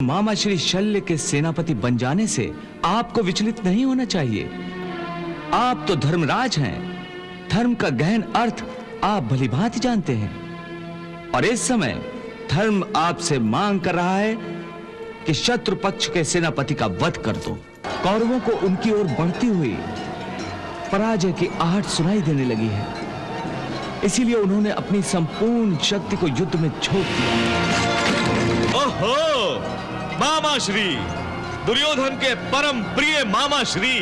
मामा श्री शल्य के सेनापति बन जाने से आपको विचलित नहीं होना चाहिए। आप तो धर्मराज हैं। धर्म का गहन अर्थ आप भलीभांति जानते हैं और इस समय धर्म आपसे मांग कर रहा है कि शत्रु पक्ष के सेनापति का वध कर दो। कौरवों को उनकी ओर बढ़ती हुई पराजय की आहट सुनाई देने लगी है, इसीलिए उन्होंने अपनी संपूर्ण शक्ति को युद्ध में झोंक दिया। ओहो, मामा श्री, दुर्योधन के परम प्रिय मामा श्री,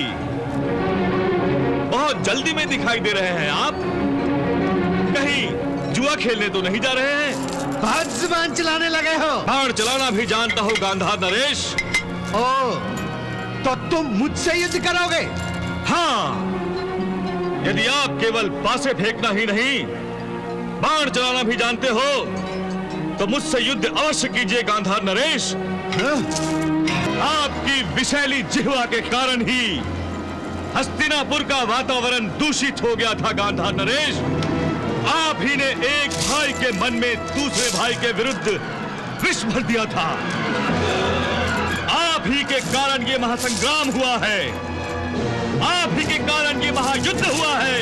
बहुत जल्दी में दिखाई दे रहे हैं आप। कहीं जुआ खेलने तो नहीं जा रहे हैं? बहुत जुबान चलाने लगे हो। बाण चलाना भी जानता हो गांधार नरेश। ओ, तो तुम मुझसे युद्ध करोगे? हाँ, यदि आप केवल पासे फेंकना ही नहीं, बाण चलाना भी जानते हो तो मुझसे युद्ध अवश्य कीजिए गांधार नरेश। आपकी विषैली जिह्वा के कारण ही हस्तिनापुर का वातावरण दूषित हो गया था गांधार नरेश। आप ही ने एक भाई के मन में दूसरे भाई के विरुद्ध विष भर दिया था। आप ही के कारण ये महासंग्राम हुआ है, आप ही के कारण ये महायुद्ध हुआ है।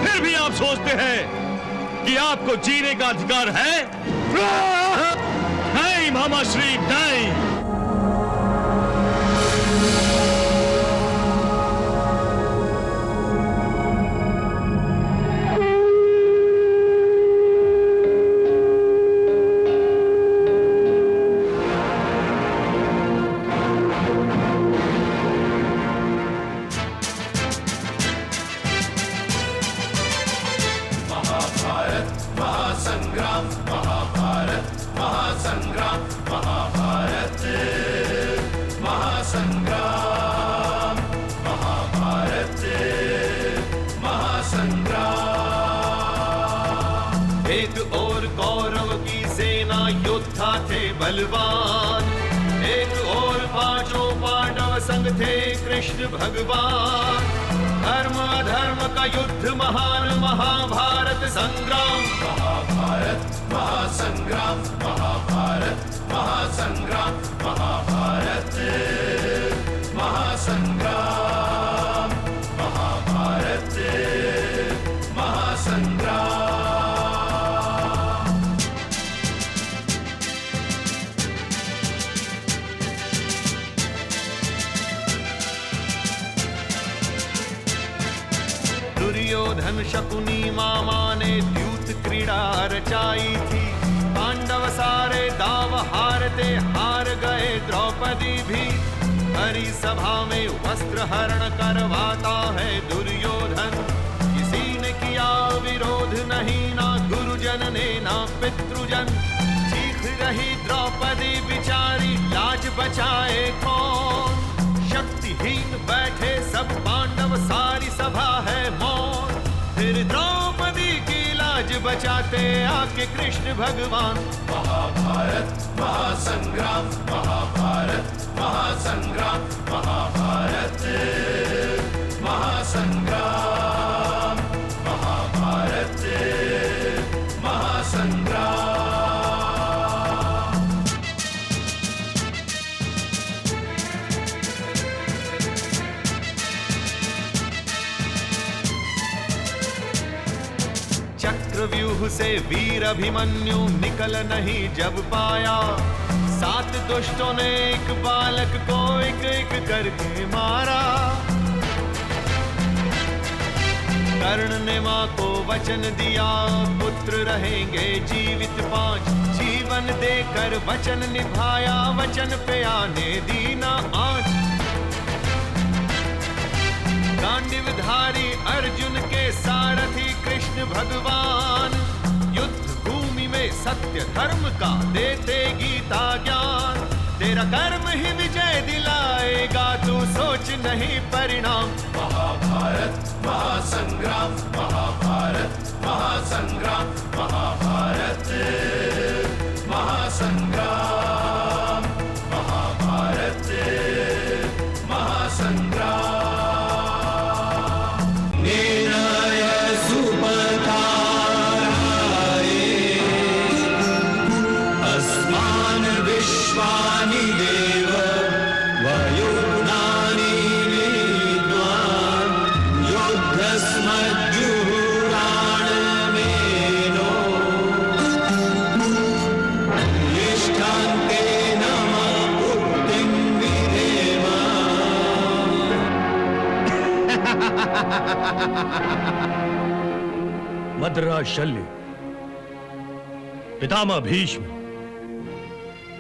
फिर भी आप सोचते हैं कि आपको जीने का अधिकार है? नहीं मामा श्री, नहीं। एक और कौरव की सेना योद्धा थे बलवान, एक और पांचों पांडव संग थे कृष्ण भगवान। धर्म अधर्म का युद्ध महान महाभारत संग्राम। महाभारत महासंग्राम, महाभारत महासंग्राम, महाभारत महासंग्राम, महाभारत महासंग्राम। दुर्योधन शकुनी मामा ने द्यूत क्रीड़ा रचाई थी। पांडव सारे दाव हारते हार गए द्रौपदी भी। हरी सभा में वस्त्र हरण करवाता है दुर्योधन। किसी ने किया विरोध नहीं, ना गुरुजन ने ना पितृजन। चीख रही द्रौपदी बिचारी, लाज बचाए कौन? शक्तिहीन बैठे सब पांडव, सारी सभा है मौन। फिर द्रौपदी की लाज बचाते आके कृष्ण भगवान। महाभारत महासंग्राम, महाभारत महासंग्राम, महाभारत महासंग्राम, महाभारत महासंग्राम। चक्रव्यूह से वीर अभिमन्यु निकल नहीं जब पाया। 7 दुष्टों ने एक बालक को एक एक करके मारा। कर्ण ने मां को वचन दिया, पुत्र रहेंगे जीवित 5। जीवन देकर वचन निभाया, वचन पे आने दी ना आँच। गांडीवधारी अर्जुन के सारथी कृष्ण भगवान। युद्ध भूमि में सत्य धर्म का देते गीता ज्ञान। तेरा कर्म ही विजय दिलाएगा, तू सोच नहीं परिणाम। महाभारत महासंग्राम, महाभारत महासंग्राम, महाभारत महासंग्राम, महाभारत महासंग्राम। अस्मान विश्वा मद्राज शल्य, पितामह भीष्म,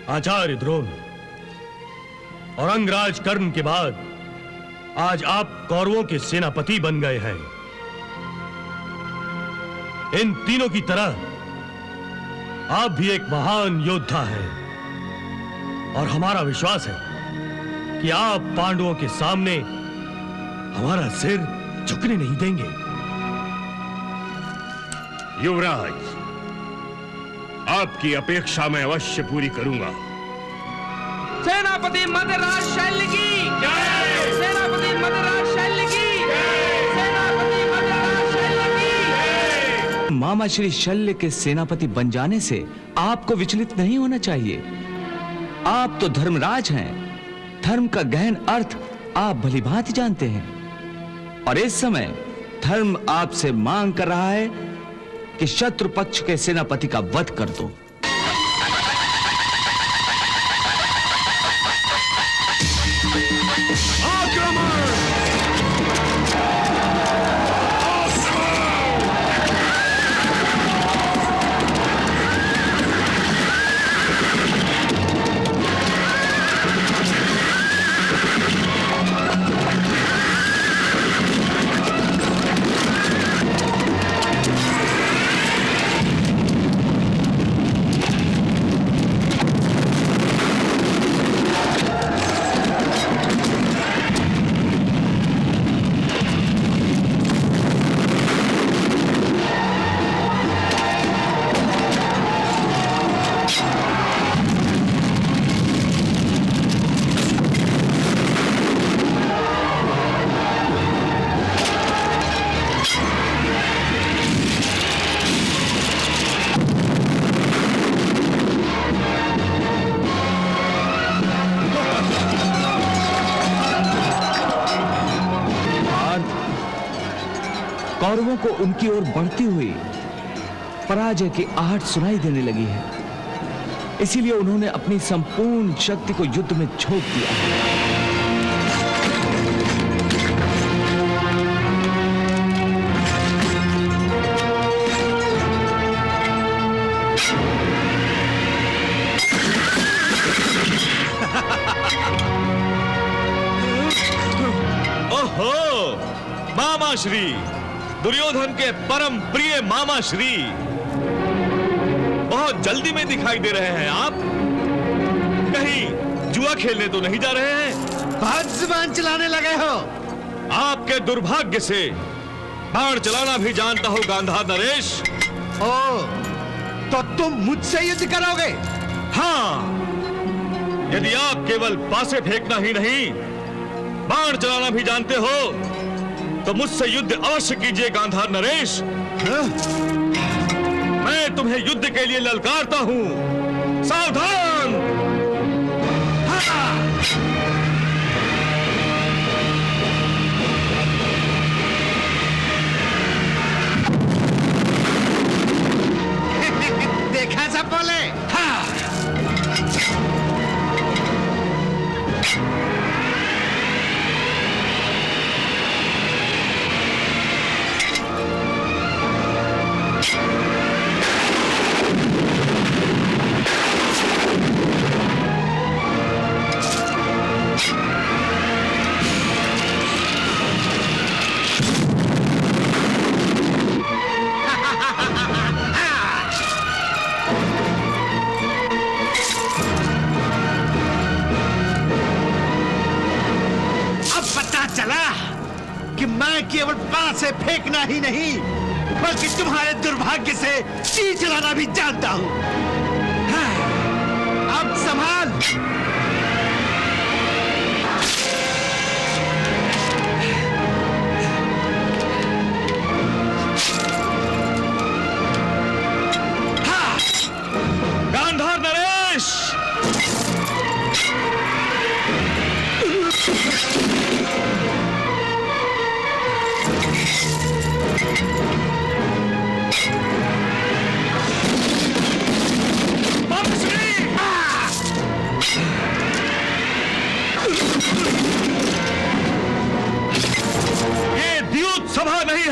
आचार्य द्रोण और अंगराज कर्ण के बाद आज आप कौरवों के सेनापति बन गए हैं। इन तीनों की तरह आप भी एक महान योद्धा हैं और हमारा विश्वास है कि आप पांडवों के सामने हमारा सिर झुकने नहीं देंगे। युवराज, आपकी अपेक्षा मैं अवश्य पूरी करूंगा। सेनापति मद्राज शल्य की जय। सेनापति मद्राज शल्य की जय। सेनापति मद्राज शल्य की जय। मामा श्री शल्य के सेनापति बन जाने से आपको विचलित नहीं होना चाहिए। आप तो धर्मराज हैं। धर्म का गहन अर्थ आप भलीभांति जानते हैं और इस समय धर्म आपसे मांग कर रहा है कि शत्रु पक्ष के सेनापति का वध कर दो। कौरवों को उनकी ओर बढ़ती हुई पराजय की आहट सुनाई देने लगी है। इसीलिए उन्होंने अपनी संपूर्ण शक्ति को युद्ध में झोंक दिया है। ओहो, मामा श्री, दुर्योधन के परम प्रिय मामा श्री, बहुत जल्दी में दिखाई दे रहे हैं आप। कहीं जुआ खेलने तो नहीं जा रहे हैं? बहुत जुबान चलाने लगे हो। आपके दुर्भाग्य से बाण चलाना भी जानता हो गांधार नरेश। ओ, तो तुम मुझसे युद्ध करोगे? हाँ, यदि आप केवल पासे फेंकना ही नहीं बाण चलाना भी जानते हो तो मुझसे युद्ध अवश्य कीजिए गांधार नरेश। हाँ? मैं तुम्हें युद्ध के लिए ललकारता हूं। सावधान! हाँ! देखा सब बोले? हाँ! कि मैं केवल बाण से फेंकना ही नहीं बल्कि तुम्हारे दुर्भाग्य से तीर चलाना भी जानता हूं। हाँ, अब संभाल। हाँ, गांधार नरेश, ये द्यूत सभा नहीं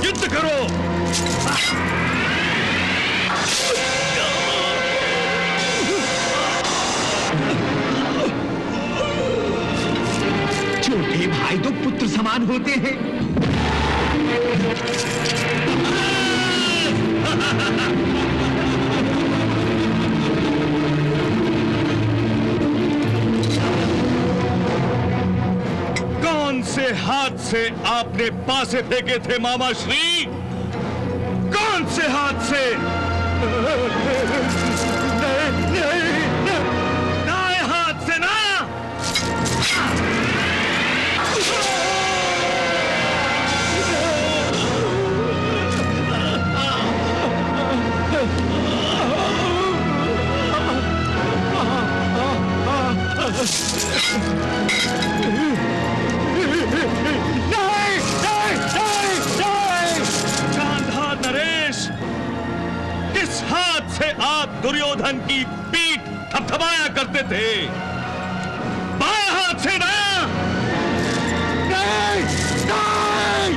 युद्ध करो। छोटे भाई तो पुत्र समान होते हैं। कौन से हाथ से आपने पासे फेंके थे मामा श्री? कौन से हाथ से? दाएं हाथ से ना। गांधार नरेश, किस हाथ से आप दुर्योधन की पीठ थपथपाया करते थे? बाएं हाथ से ना। नहीं, नहीं।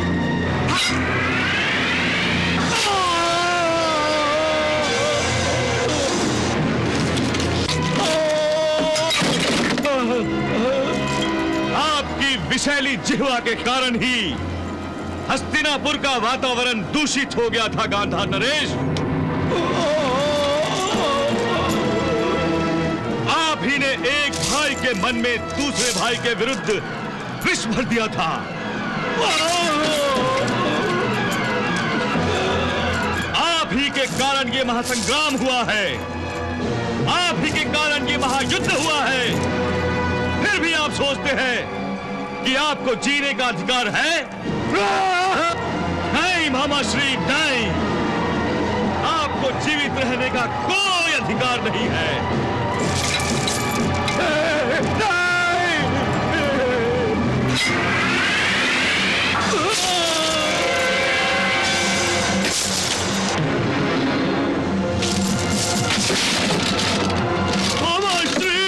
आपकी विषैली जिह्वा के कारण ही हस्तिनापुर का वातावरण दूषित हो गया था गांधार नरेश। आप ही ने एक भाई के मन में दूसरे भाई के विरुद्ध विष भर दिया था। आप ही के कारण ये महासंग्राम हुआ है। आप ही के कारण ये महायुद्ध हुआ है। फिर भी आप सोचते हैं कि आपको जीने का अधिकार है? नहीं मामा श्री, नहीं। आपको जीवित रहने का कोई अधिकार नहीं है। मामा श्री,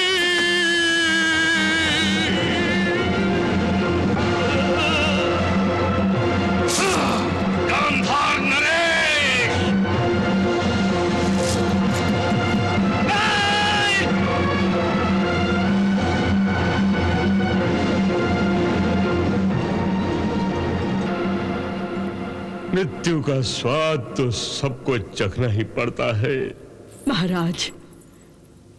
गांधार नरेश, मृत्यु का स्वाद तो सबको चखना ही पड़ता है। महाराज,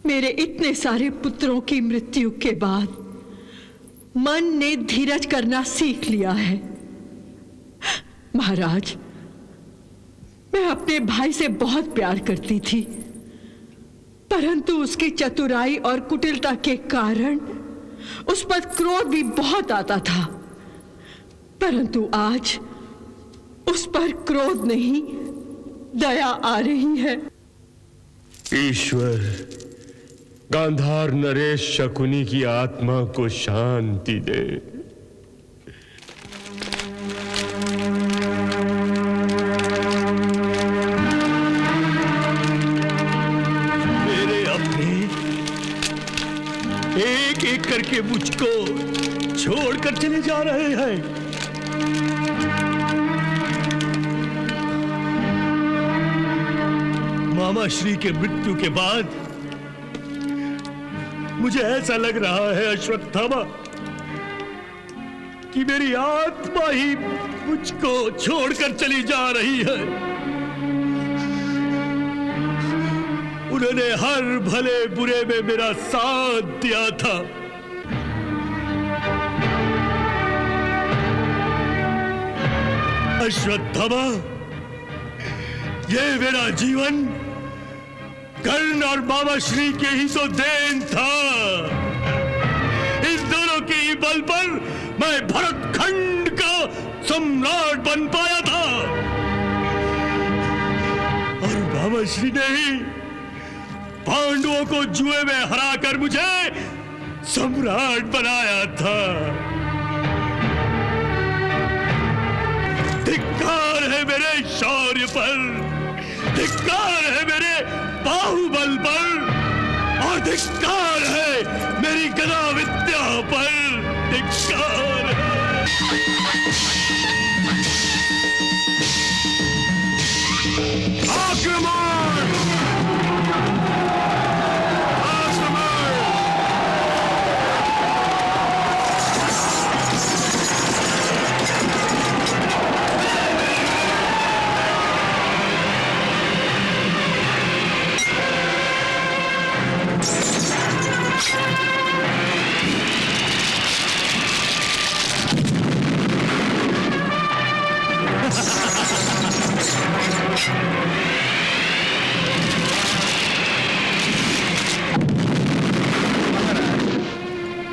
मेरे इतने सारे पुत्रों की मृत्यु के बाद मन ने धीरज करना सीख लिया है। महाराज, मैं अपने भाई से बहुत प्यार करती थी, परंतु उसकी चतुराई और कुटिलता के कारण उस पर क्रोध भी बहुत आता था। परंतु आज उस पर क्रोध नहीं, दया आ रही है। ईश्वर गांधार नरेश शकुनी की आत्मा को शांति दे। मेरे अपने एक एक करके मुझको छोड़कर चले जा रहे हैं। मामा श्री के मृत्यु के बाद मुझे ऐसा लग रहा है अश्वत्थामा कि मेरी आत्मा ही मुझको छोड़कर चली जा रही है। उन्होंने हर भले बुरे में मेरा साथ दिया था। अश्वत्थामा, ये मेरा जीवन कर्ण और मामा श्री के ही तो देन था। इस दोनों के ही बल पर मैं भरतखंड का सम्राट बन पाया था और मामा श्री ने ही पांडवों को जुए में हराकर मुझे सम्राट बनाया था। धिक्कार है मेरे शौर्य पर, धिक्कार है मेरे बाहुबल पर और धिक्कार है मेरी गदा विद्या पर। धिक्कार है।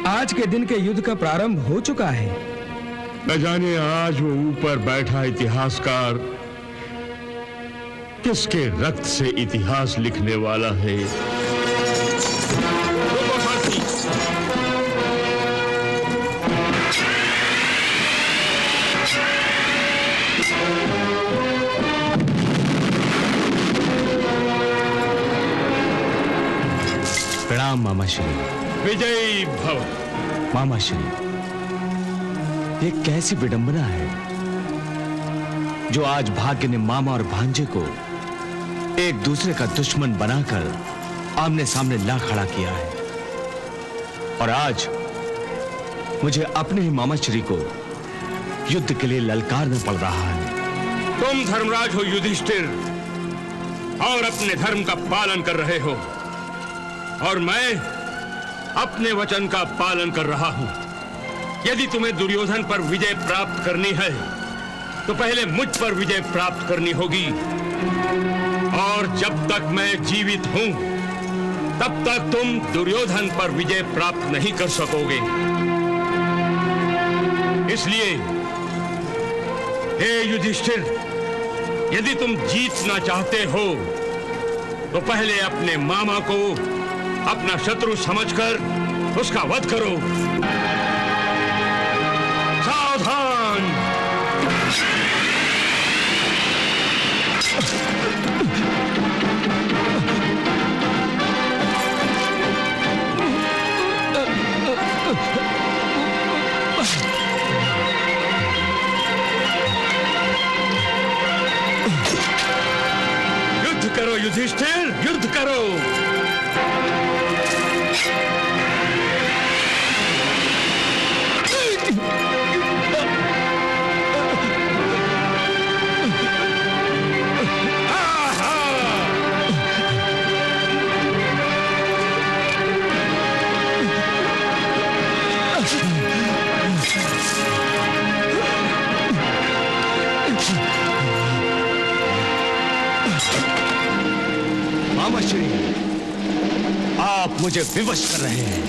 आज के दिन के युद्ध का प्रारंभ हो चुका है। न जाने आज वो ऊपर बैठा इतिहासकार किसके रक्त से इतिहास लिखने वाला है। रुको साथी। प्रणाम मामा श्री। विजयी भव। मामा श्री, ये कैसी विडंबना है जो आज भाग्य ने मामा और भांजे को एक दूसरे का दुश्मन बनाकर आमने सामने ला खड़ा किया है, और आज मुझे अपने ही मामा श्री को युद्ध के लिए ललकारना पड़ रहा है। तुम धर्मराज हो युधिष्ठिर और अपने धर्म का पालन कर रहे हो, और मैं अपने वचन का पालन कर रहा हूं। यदि तुम्हें दुर्योधन पर विजय प्राप्त करनी है तो पहले मुझ पर विजय प्राप्त करनी होगी, और जब तक मैं जीवित हूं तब तक तुम दुर्योधन पर विजय प्राप्त नहीं कर सकोगे। इसलिए हे युधिष्ठिर, यदि तुम जीतना चाहते हो तो पहले अपने मामा को अपना शत्रु समझकर उसका वध करो। सावधान। युद्ध करो युधिष्ठिर, युद्ध करो। मामा श्री, आप मुझे विवश कर रहे हैं।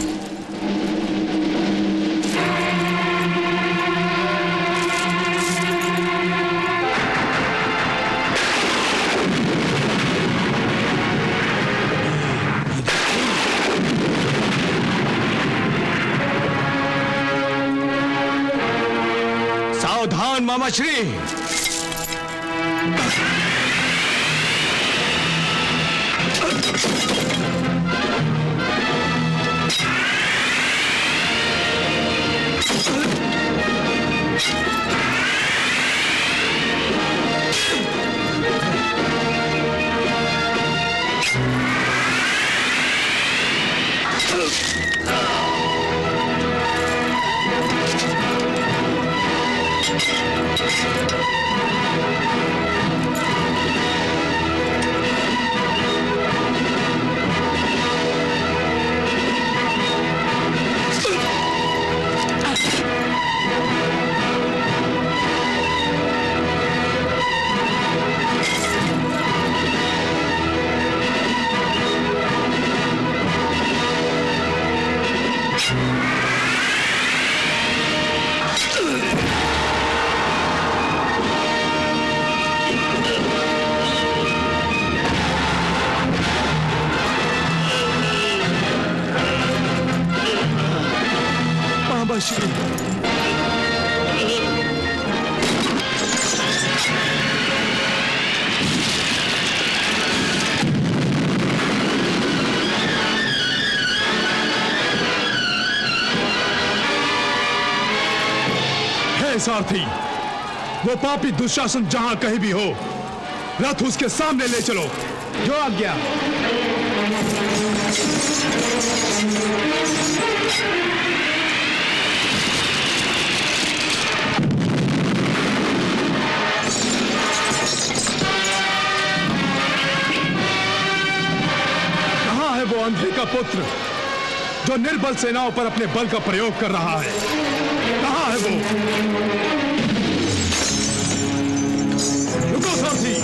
सावधान मामा श्री। सारथी, वो पापी दुशासन जहां कहीं भी हो, रथ उसके सामने ले चलो। जो आज्ञा। कहां है वो अंधे का पुत्र जो निर्बल सेनाओं पर अपने बल का प्रयोग कर रहा है? कहां है वो? रुको सारथी,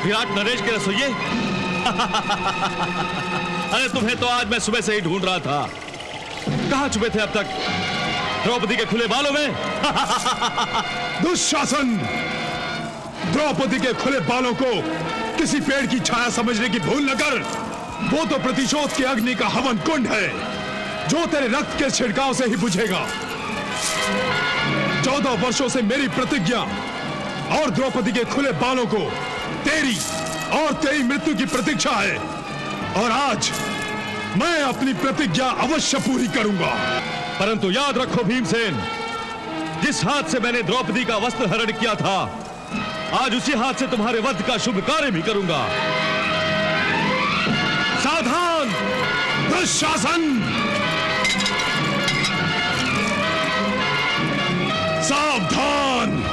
विराट नरेश के रसोइये? अरे तुम्हें तो आज मैं सुबह से ही ढूंढ रहा था। कहां छुपे थे अब तक? द्रौपदी के खुले बालों में? दुशासन! द्रौपदी के खुले बालों को किसी पेड़ की छाया समझने की भूल न कर। वो तो प्रतिशोध के अग्नि का हवन कुंड है, जो तेरे रक्त के छिड़काव से ही बुझेगा। 14 वर्षों से मेरी प्रतिज्ञा और द्रौपदी के खुले बालों को तेरी और तेरी मृत्यु की प्रतीक्षा है, और आज मैं अपनी प्रतिज्ञा अवश्य पूरी करूंगा। परंतु याद रखो भीमसेन, जिस हाथ से मैंने द्रौपदी का वस्त्र हरण किया था, आज उसी हाथ से तुम्हारे वध का शुभ कार्य भी करूंगा। सावधान दुशासन! सावधान!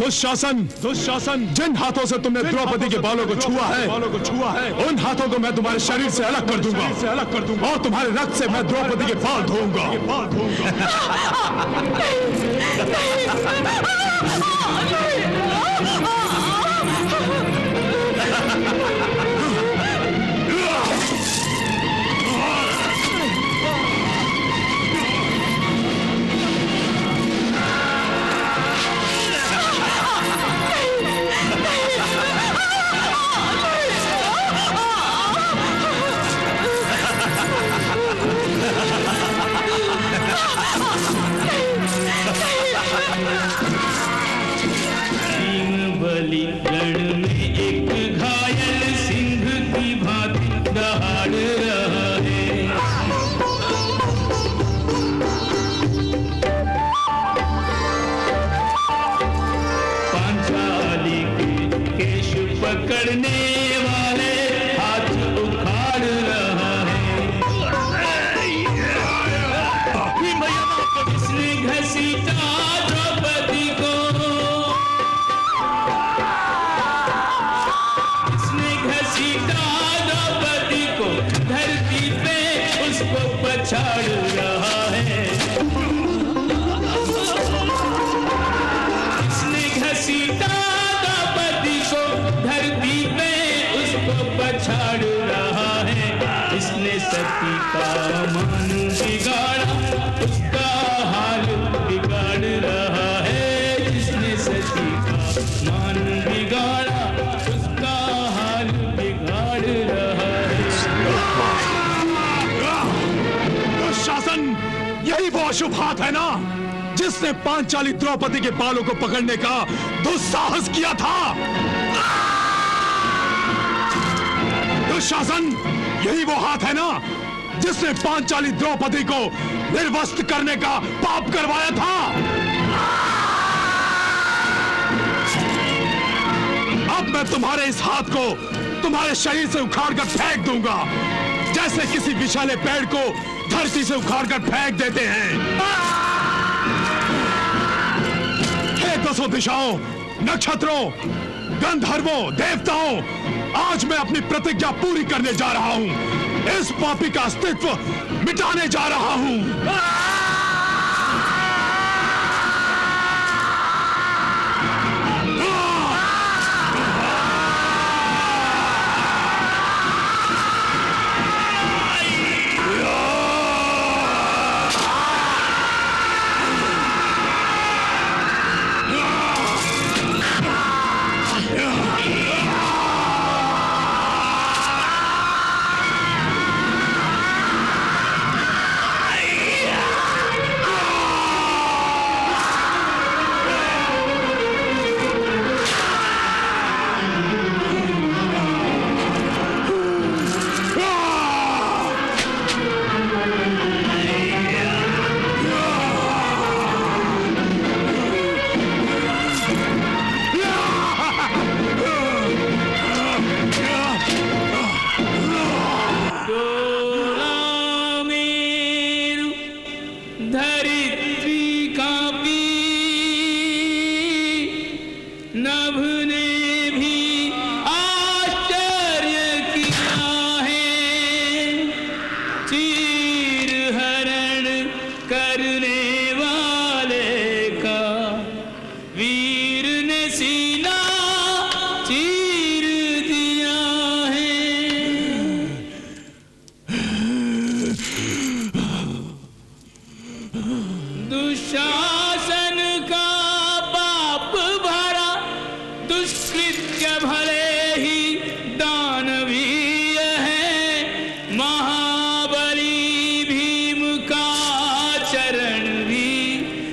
दुशासन, जिन हाथों से तुमने द्रौपदी के बालों को छुआ है, उन हाथों को मैं तुम्हारे शरीर से अलग कर दूंगा और तुम्हारे रक्त से मैं द्रौपदी के बाल धोऊंगा। शुभ हाथ है ना जिसने पांचाली द्रौपदी के बालों को पकड़ने का दुस्साहस किया था। दुशासन, यही वो हाथ है ना जिसने पांचाली द्रौपदी को निर्वस्त्र करने का पाप करवाया था। अब मैं तुम्हारे इस हाथ को तुम्हारे शरीर से उखाड़कर फेंक दूंगा, जैसे किसी विशाले पेड़ को धरती से उखाड़कर फेंक देते हैं। हे दसों दिशाओं, नक्षत्रों, गंधर्वों, देवताओं, आज मैं अपनी प्रतिज्ञा पूरी करने जा रहा हूं। इस पापी का अस्तित्व मिटाने जा रहा हूं।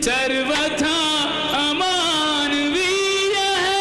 सर्वथा अमानवीय है।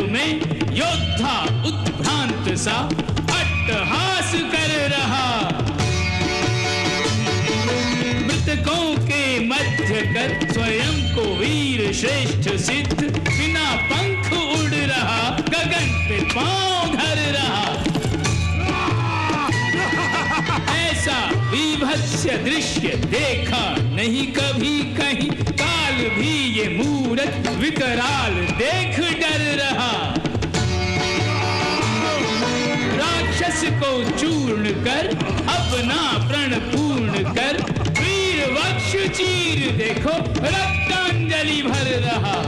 में योद्धा उत्भ्रांत सा अट्टहास कर रहा। मृतकों के मध्य कर स्वयं को वीर श्रेष्ठ सिद्ध बिना पंख उड़ रहा, गगन पे पांव धर रहा। ऐसा विभत्स दृश्य देखा नहीं कभी कहीं, काल भी ये मूरत विकराल देख डर रहा। राक्षस को चूर्ण कर अपना प्रण पूर्ण कर, वीर वक्ष चीर देखो रक्तांजलि भर रहा।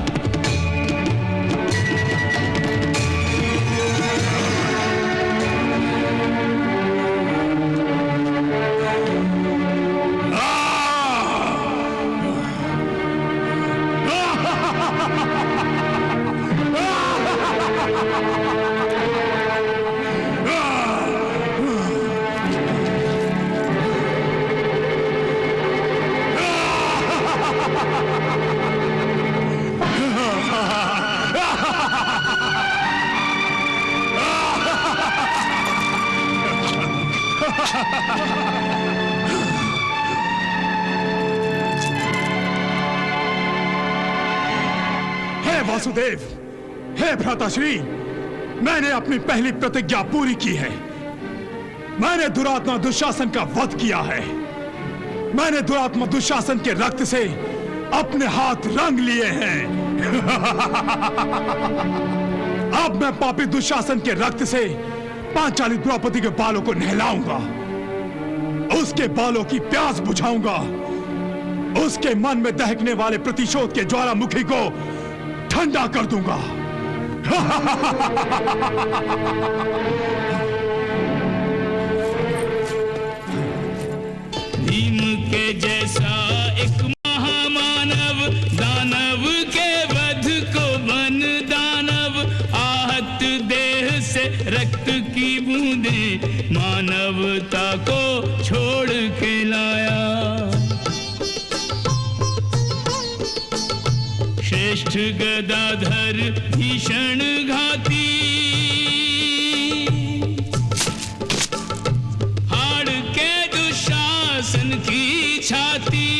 हे वासुदेव, हे भ्राताश्री, मैंने अपनी पहली प्रतिज्ञा पूरी की है। मैंने दुरात्मा दुशासन का वध किया है। मैंने दुरात्मा दुशासन के रक्त से अपने हाथ रंग लिए हैं। अब मैं पापी दुशासन के रक्त से पांचाली द्रौपदी के बालों को नहलाऊंगा, उसके बालों की प्यास बुझाऊंगा, उसके मन में दहकने वाले प्रतिशोध के ज्वालामुखी को ठंडा कर दूंगा। भीम के जैसा एक महामानव, दानव के वध को बन दानव, आहत देह से रक्त की बूंदे मानवता को छोड़ के लाया। श्रेष्ठ गदाधर भीषण घाती, हाड़ के दुशासन की छाती,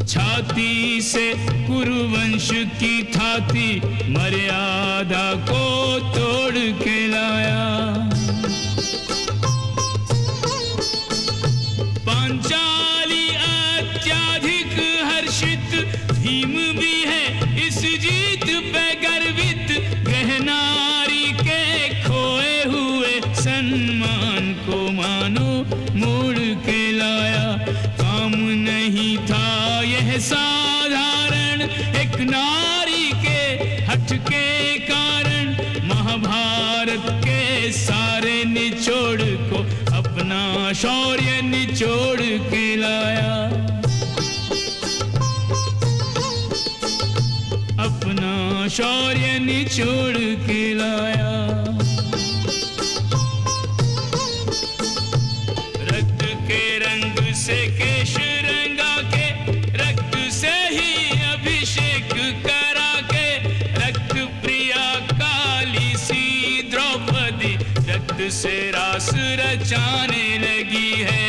छाती से कुरुवंश की थाती मर्यादा को तोड़ के लाया। पांचाली अत्याधिक हर्षित, भीम भी है इस जीत पे गर्वित, गहनारी के खोए हुए सम्मान को मानो मोड़ के लाया। काम नहीं था यह साधारण, एक नारी के हठ के कारण महाभारत के सारे निचोड़ को अपना शौर्य निचोड़ के लाया। अपना शौर्य निचोड़ के लाया। रक्त के रंग से केश रंगा के, रक्त से ही अभिषेक करा के, रक्त प्रिया काली सी द्रौपदी रक्त से रास रचाने लगी है।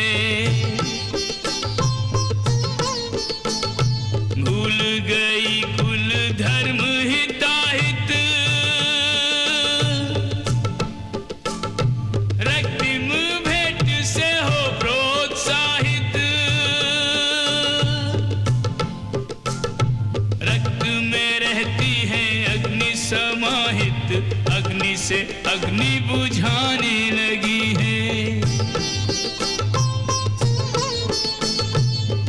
भूल गई कुल धर्म हिताहित, रक्तिम भेंट से हो प्रोत्साहित। रक्त में रहती है अग्नि समाहित, अग्नि से अग्नि बुझाने लगी है।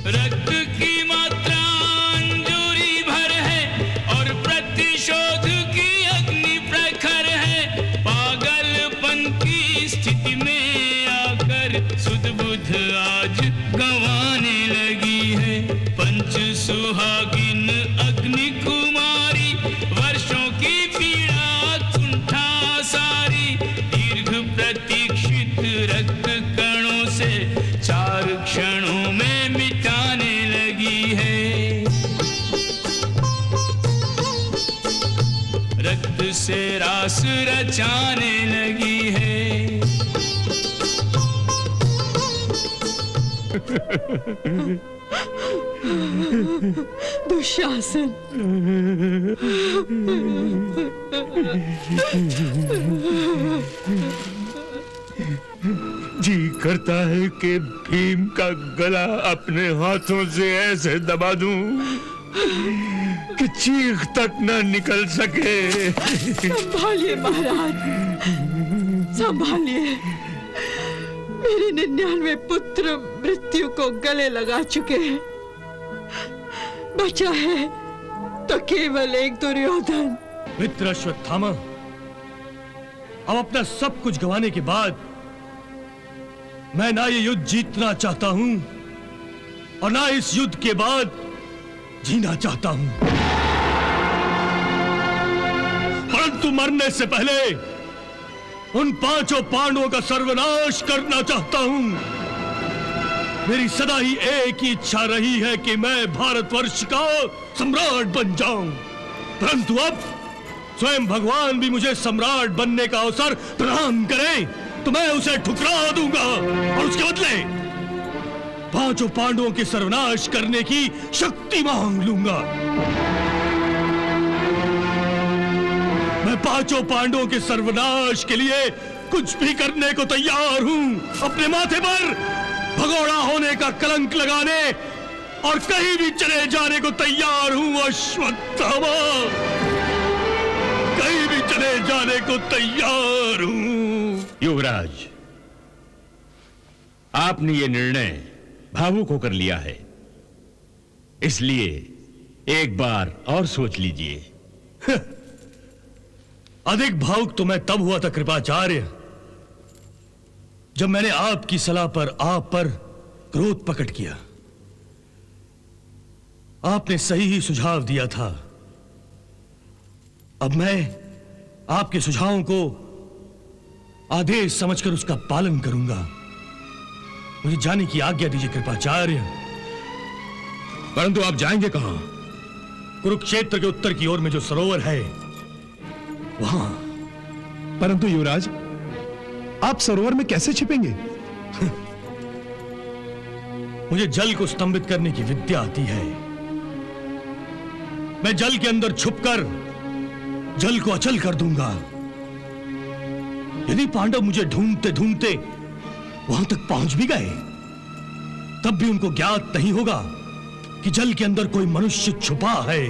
रक्त की मात्रा अंजूरी भर है और प्रतिशोध की अग्नि प्रखर है। पागलपन की स्थिति में आकर सुध-बुध आज गंवाने लगी है। पंच सुहागिन अग्नि कुमारी, वर्षों की पीड़ा कुंठा सारी, दीर्घ प्रतीक्षित से रास रचाने लगी है। दुशासन, जी करता है कि भीम का गला अपने हाथों से ऐसे दबा दूं कि चीख तक न निकल सके। संभालिए महाराज, संभालिए। मेरे 99 पुत्र मृत्यु को गले लगा चुके हैं, बचा है तो केवल एक दुर्योधन। मित्र अश्वत्थामा, अब अपना सब कुछ गंवाने के बाद मैं ना ये युद्ध जीतना चाहता हूं और ना इस युद्ध के बाद जीना चाहता हूं, परंतु मरने से पहले उन 5 पांडवों का सर्वनाश करना चाहता हूं। मेरी सदा ही एक ही इच्छा रही है कि मैं भारतवर्ष का सम्राट बन जाऊं, परंतु अब स्वयं भगवान भी मुझे सम्राट बनने का अवसर प्रदान करें तो मैं उसे ठुकरा दूंगा और उसके बदले 5 पांडवों के सर्वनाश करने की शक्ति मांग लूंगा। मैं 5 पांडवों के सर्वनाश के लिए कुछ भी करने को तैयार हूं। अपने माथे पर भगोड़ा होने का कलंक लगाने और कहीं भी चले जाने को तैयार हूं अश्वत्थामा, कहीं भी चले जाने को तैयार हूं। युवराज, आपने ये निर्णय भावुक होकर लिया है, इसलिए एक बार और सोच लीजिए। अधिक भावुक तो मैं तब हुआ था कृपाचार्य, जब मैंने आपकी सलाह पर आप पर क्रोध प्रकट किया। आपने सही ही सुझाव दिया था। अब मैं आपके सुझावों को आदेश समझकर उसका पालन करूंगा। मुझे जाने की आज्ञा दीजिए कृपाचार्य। परंतु आप जाएंगे कहां? कुरुक्षेत्र के उत्तर की ओर में जो सरोवर है वहां। परंतु युवराज, आप सरोवर में कैसे छिपेंगे? मुझे जल को स्तंभित करने की विद्या आती है। मैं जल के अंदर छुपकर जल को अचल कर दूंगा। यदि पांडव मुझे ढूंढते ढूंढते वहां तक पहुंच भी गए, तब भी उनको ज्ञात नहीं होगा कि जल के अंदर कोई मनुष्य छुपा है।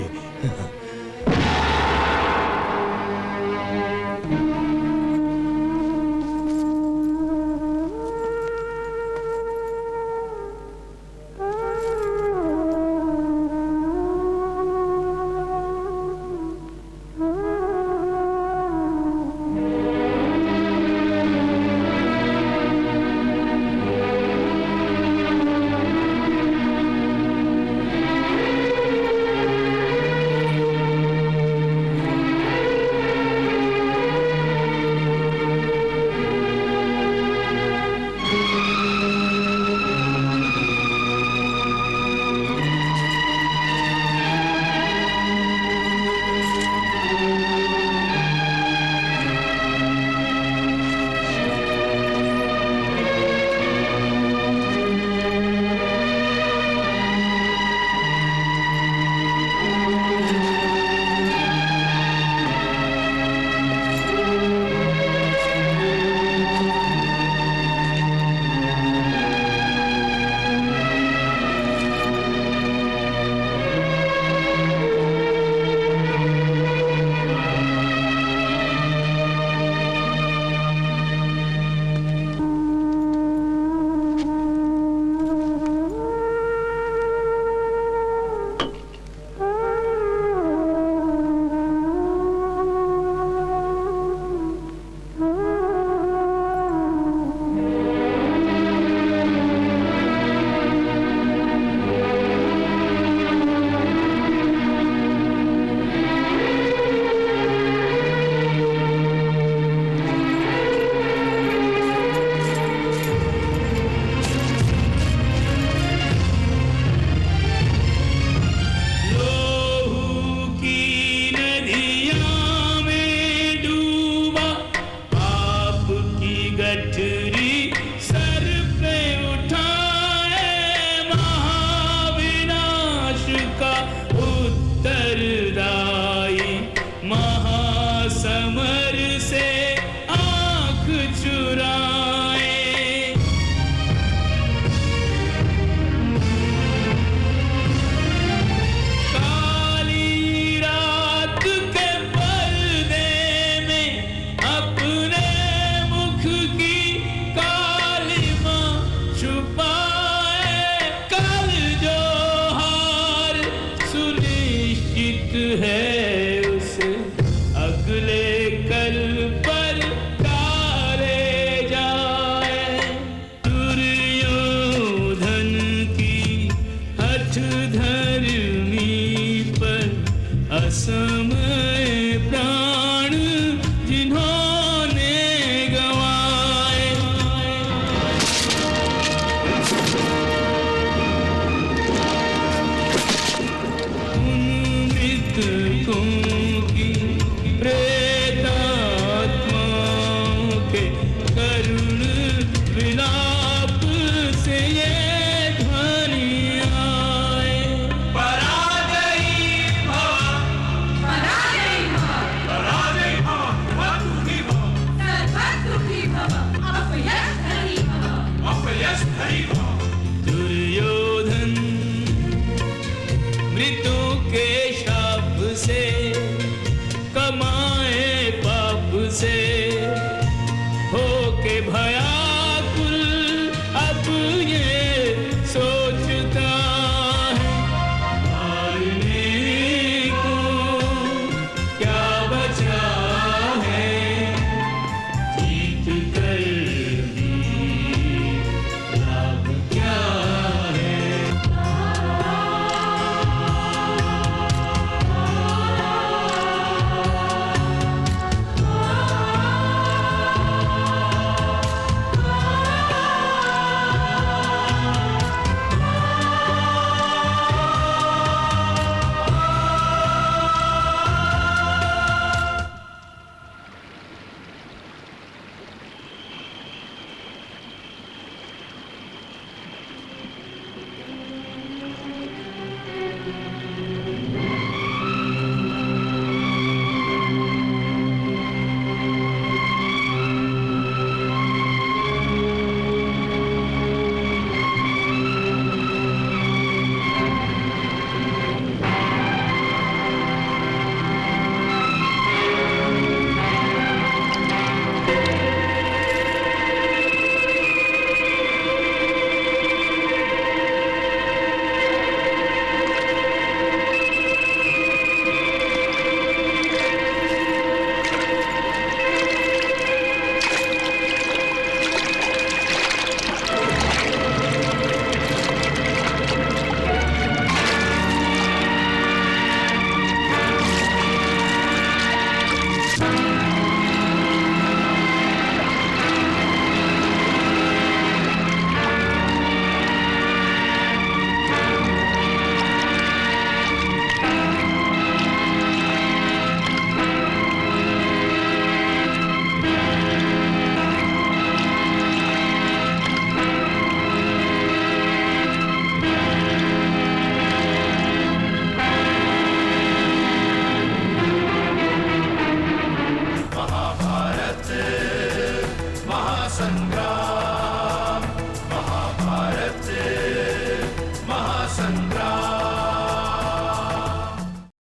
घर से